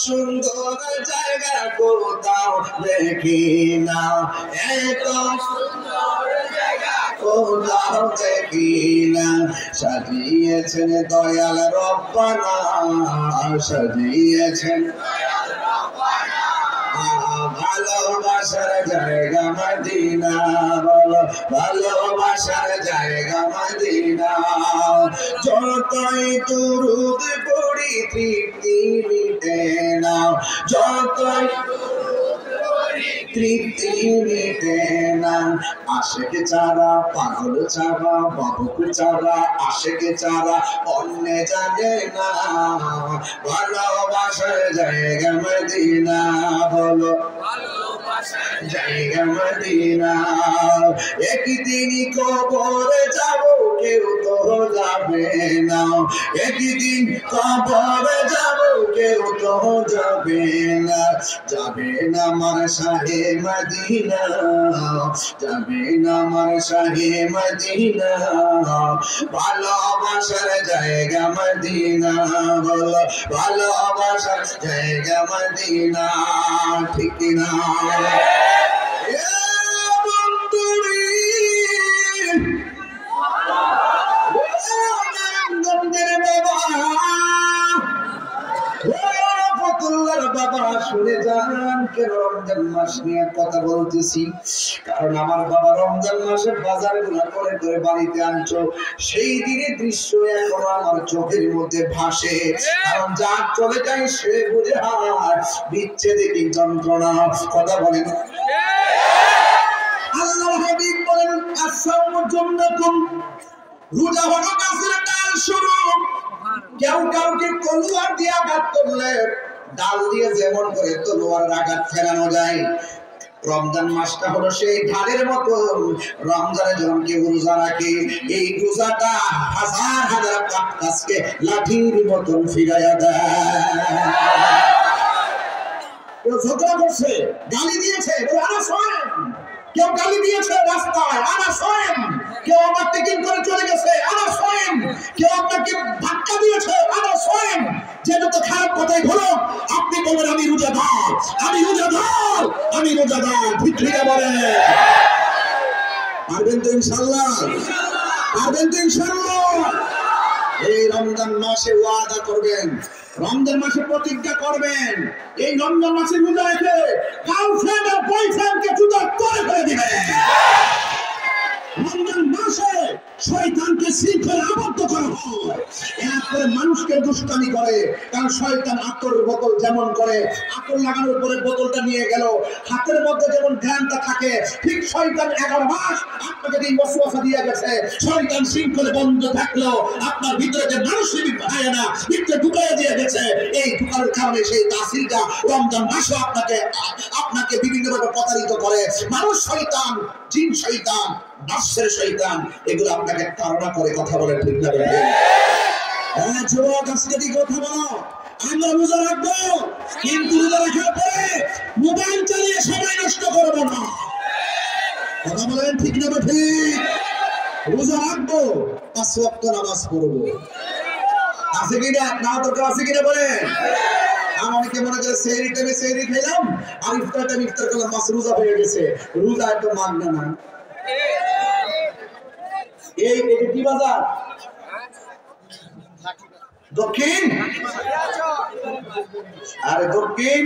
সুন্দর জায়গা কোথাও দেখি না, এত সুন্দর জায়গা কোথাও দেখি না। সাজিয়েছেন দয়াল রব্বানা, সাজিয়েছেন ভালোবাসার জায়গা মদিনা, বলো ভালোবাসার জায়গা মদিনা। যতই দুরূদ পড়ি তৃপ্তি মিটে না, যতই তৃপ্তি মিটে না। আশেক চারা পাগল চারা বাবুক চারা, আশেক চারা অন্য জানে না। ভালোবাসার জায়গা মদিনা, বলো ভালোবাসার জায়গা মদিনা। একদিন কবরে যাব কেউ তো যাবে না, একদিন কবরে যাব কেউ তো যাবে না। যাবে না আমার শাহে মদিনা, যাবে না আমার শাহে মদিনা। ভালোবাসার জায়গা মদিনা, বলো ভালোবাসার জায়গা মদিনা, ঠিক না? বাবা শুনে যান কেন রমজান মাস নিয়ে কথা বলতেছি, কারণ আমার বাবা রমজান মাসে বাজার গুলা করে করে বাড়িতে আনছো, সেই দিনের দৃশ্য এখনো আমার চোখের মধ্যে ভাসে। কারণ যা চলে যায় সে বুঝে হার বিচ্ছেদে কি যন্ত্রণা। কথা বলেন আল্লাহ হাবিব বলেন আসসামু জান্নাতুন, রোজা হলো গাছের ডাল স্বরূপ। কেউ কাউকে তলোয়ার দিয়ে আঘাত করলে ডাল দিয়ে যেমন করে তলোয়ার আঘাত ফেরানো যায়, রমজান মাসটা হলো সেই ঢালের মতো। রমজানে যখন কেউ রোজা রাখে, এই রোজাটা হাজার হাজার পাপ কাজকে লাঠির মতন ফিরাইয়া দেয়। কেউ ঝগড়া করছে, গালি দিয়েছে, কেউ গালি দিয়েছে রাস্তায়, আনা শোনেন। কেউ আমার টিকিট করে চলে গেছে, আনা শোনেন। কেউ আপনাকে ধাক্কা দিয়েছে, আনা শোনেন। যেটা তো খারাপ কথাই হলো, আপনি বলবেন আমি রোজাদার, আমি রোজাদার, আমি রোজাদার। ঠিক ঠিক বলে পারবেন তো ইনশাআল্লাহ, পারবেন তো ইনশাআল্লাহ। এই রমজান মাসে ওয়াদা করবেন, রমজান মাসে প্রতিজ্ঞা করবেন, এই রমজান মাসে রোজা রেখে গার্লফ্রেন্ড আর বয়ফ্রেন্ডকে জুতা করে ফেলে দিবেন। রমজান মাসে শয়তানকে শৃঙ্খলে আবদ্ধ করা হয়, এরপরে মানুষকে দুষ্টামি করে। কারণ শয়তান আতরের বোতল যেমন করে, আতর লাগানোর পরে বোতলটা নিয়ে গেল, হাতের মধ্যে যেমন ঘ্রাণটা থাকে, ঠিক শয়তান 11 মাস আপনাকে এই ওয়াসওয়াসা দিয়ে গেছে। শয়তান শৃঙ্খলে বন্ধ থাকলো, আপনার ভিতরে যে মানুষের ভাই না ভিতরে ঢুকাই দিয়ে গেছে। এই ঢুকানোর কারণে সেই তাসিরটা রমজান মাসে আপনাকে বিভিন্নভাবে প্রতারিত করে। মানুষ শয়তান, জিন শয়তান, নফসের শয়তান, এগুলো আপনাকে তাড়না করে। কথা বলে ঠিক না? যুবক আজকে দিকে কথা বলো, আমরা রোজা রাখবো, কিন্তু রোজা রাখার পরে মোবাইল চালিয়ে সময় নষ্ট করবো না। কথা বলেন ঠিক না? ঠিক। রোজা রাখবো, 5 ওয়াক্ত নামাজ পড়বো, আছে কিনা? না দরকার আছে কিনা বলেন? আমাকে মনে করে সেহরি টাইমে সেহরি খেলাম, আর ইফতার টাইমে ইফতার করলাম, মাস রোজা হয়ে গেছে। রোজা একদম মানবে না। এই এটা কি বাজার? দক্ষিণ, আরে দক্ষিণ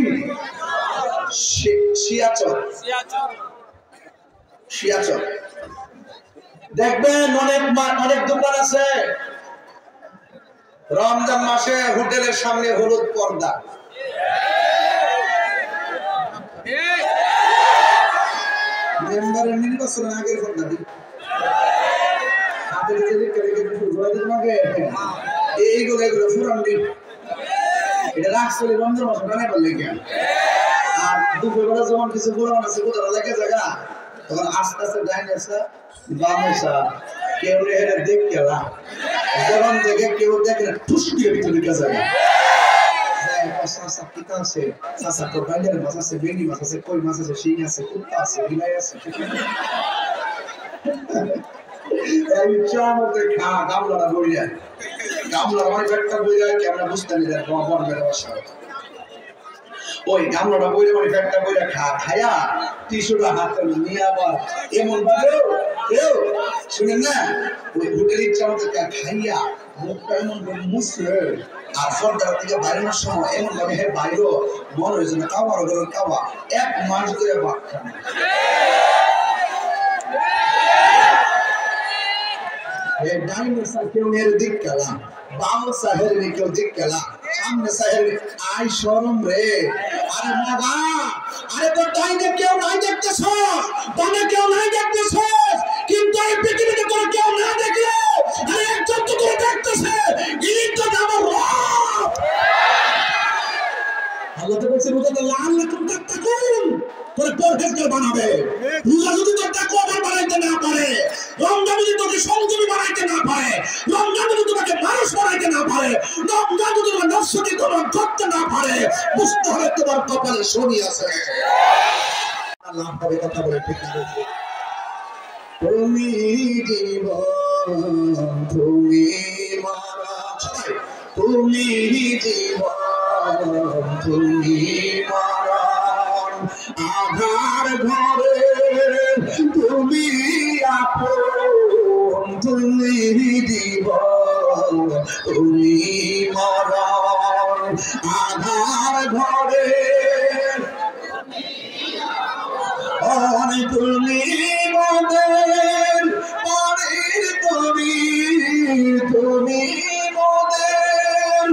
শিয়াচর, শিয়াচর দেখবেন অনেক দোকান আছে। রমজান মাসে হোটেলের সামনে হলুদ পর্দা, মেম্বারের নির্বাচনের আগের পর্দা দিই, এইগুলো এগুলো ফুরান দিন। এটা রাখছে রমজান মাসে বানাইবার লেগে। আর দুপুরবেলা যখন কিছু পুরান আছে কোথাও লেগে জায়গা, তখন আস্তে আস্তে ডাইনে বামেসা কেউ এটা দেখ গেলা, যখন দেখে কেউ দেখে ঠুস দিয়ে ভিতরে ঢুকে যায়। পিতা আছে, চাচা তো বাইরের মাছ আছে, বেনি মাছ আছে, কই মাছ আছে, শিং আছে, কুত্তা আছে, বিলাই আছে। এই চামতে খা গামলাটা বই যায়, গামলা আমার একটা বই যায় কি আমরা বুঝতে নিলাম তোমার বন মেরে বসা। ওই গামলাটা বইরে মানে ফ্যাটটা বইরে খায়া টিস্যুটা হাতে নিয়ে আবার এমন ভাবে কেউ শুনেন না ওই হোটেল ইচ্ছা মতো খাইয়া মুখটা এমন মুছলে আর পর্দার থেকে বাইরের সময় এমন ভাবে হে বাইরও মনে হয়েছে না কাবার ওগুলো কাবা 1 মাস ধরে ভাত খান ডাইনে কেউ এর দিক গেলাম বাম সাহের কেউ দিক গেলাম সামনে সাহের আই শরম রে আরে বাবা আরে তো ডাইনে কেউ নাই দেখতেছ বামে কেউ নাই দেখতেছ কিন্তু এই পৃথিবীতে তোর কেউ না দেখলে আরে একজন তো তোর দেখতেছে এই তো আমার রব আল্লাহ তো বলছে রোজা লাল লাকুম তাকুন তোর পরহেজগার বানাবে রোজা যদি তোর তাকওয়া বানাইতে না পারে রমজান যদি তোকে সংযমী বানাইতে না পারে রমজান যদি তোমাকে মানুষ বানাইতে না পারে রমজান যদি তোমার নফসকে তোমার করতে না পারে বুঝতে হবে তোমার কপালে শনি আছে আল্লাহ হবে কথা বলে ঠিক না তুমি জীবন তুমি মারা তুমি জীবন তুমি মরণ আধার ঘরে তুমি আপন তুমি জীবন তুমি মরণ আধার ঘরে তুমি মোদের পরের তুমি তুমি মোদের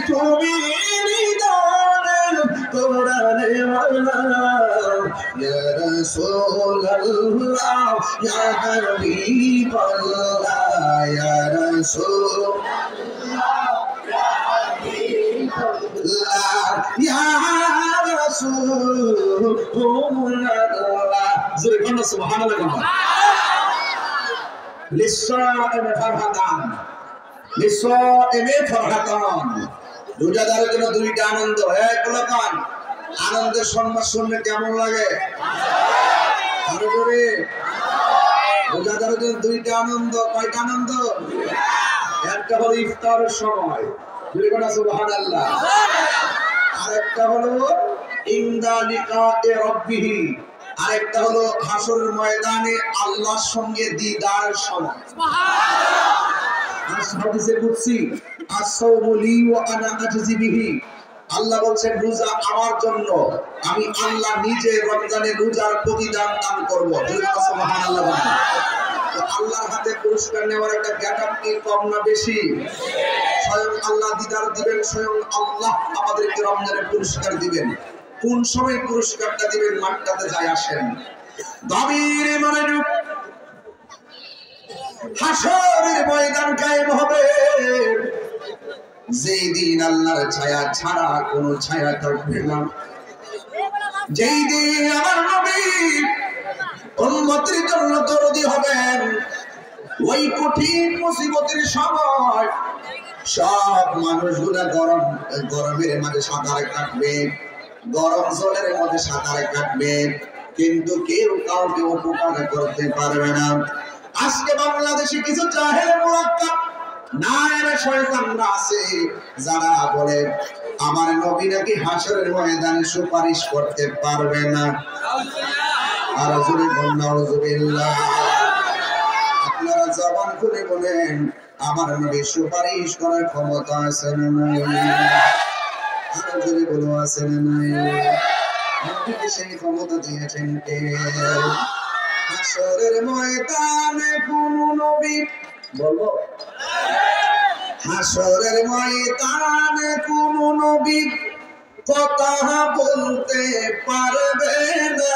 তুমি নিদানের কোরআনে মাওলা ইয়া রাসূলুল্লাহ ইয়া হাবিবাল্লাহ ইয়া রাসূলুল্লাহ ইয়া রাসূলুল্লাহ জোরে সুবহানাল্লাহ লিসাইমে ফারহাতান লিসাইমে ফারহাতান রোজাদারের জন্য দুইটা আনন্দ এক লোকান আনন্দের সম্মান শুনলে কেমন লাগে আরো জোরে রোজাদারের জন্য দুইটা আনন্দ কয়টা আনন্দ একটা হলো ইফতারের সময় সুবহানাল্লাহ আরেকটা হলো ইনদা লিকায়ে রাব্বিহি আরেকটা হলো হাসরের ময়দানে আল্লাহর সঙ্গে দিদারের সময় সুবহানাল্লাহ হাদিসে কুদসি আস-সাওমু লি ওয়া আনা আজজি বিহি আল্লাহ বলেন রোজা আমার জন্য আমি আল্লাহ নিজে রমজানে রোজার প্রতিদান দান করব সুবহানাল্লাহ তো আল্লাহর হাতে পুরস্কার নেওয়ার একটা গেটআপ কি কম না বেশি স্বয়ং আল্লাহ দিদার দিবেন স্বয়ং আল্লাহ আমাদেরকে রমজানের পুরস্কার দিবেন কোন সময় পুরস্কারটা দিবেন মাঠটাতে যায় আসেন দাবির মনোযোগ হাসরের ময়দান কায়েম হবে যেই দিন আল্লাহর ছায়া ছাড়া কোনো ছায়া থাকবে না যেই দিন আমার নবী উম্মতের জন্য দরদি হবেন ওই কঠিন মুসিবতের সময় সব মানুষগুলা গরমের মাঝে সাঁতারে কাটবে গরম জলের মধ্যে সাঁতারে কাটবে কিন্তু কেউ কাউকে উপকার করতে পারবে না আজকে বাংলাদেশে কিছু জাহেল মুরাক্কাব নায়েবে শয়তানরা আছে যারা বলে আমার নবী নাকি হাসরের ময়দানে সুপারিশ করতে পারবে না আর জোরে বলেন নাউযুবিল্লাহ আপনারা জবান খুলে বলেন আমার নবী সুপারিশ করার ক্ষমতা আছে না নাই আর জোরে বলো আছে না নাই নবীকে সেই ক্ষমতা দিয়েছেন কে হাসরের ময়দানে কোন নবী বলো হাসরের ময়দানে কোন নবী কথা বলতে পারবে না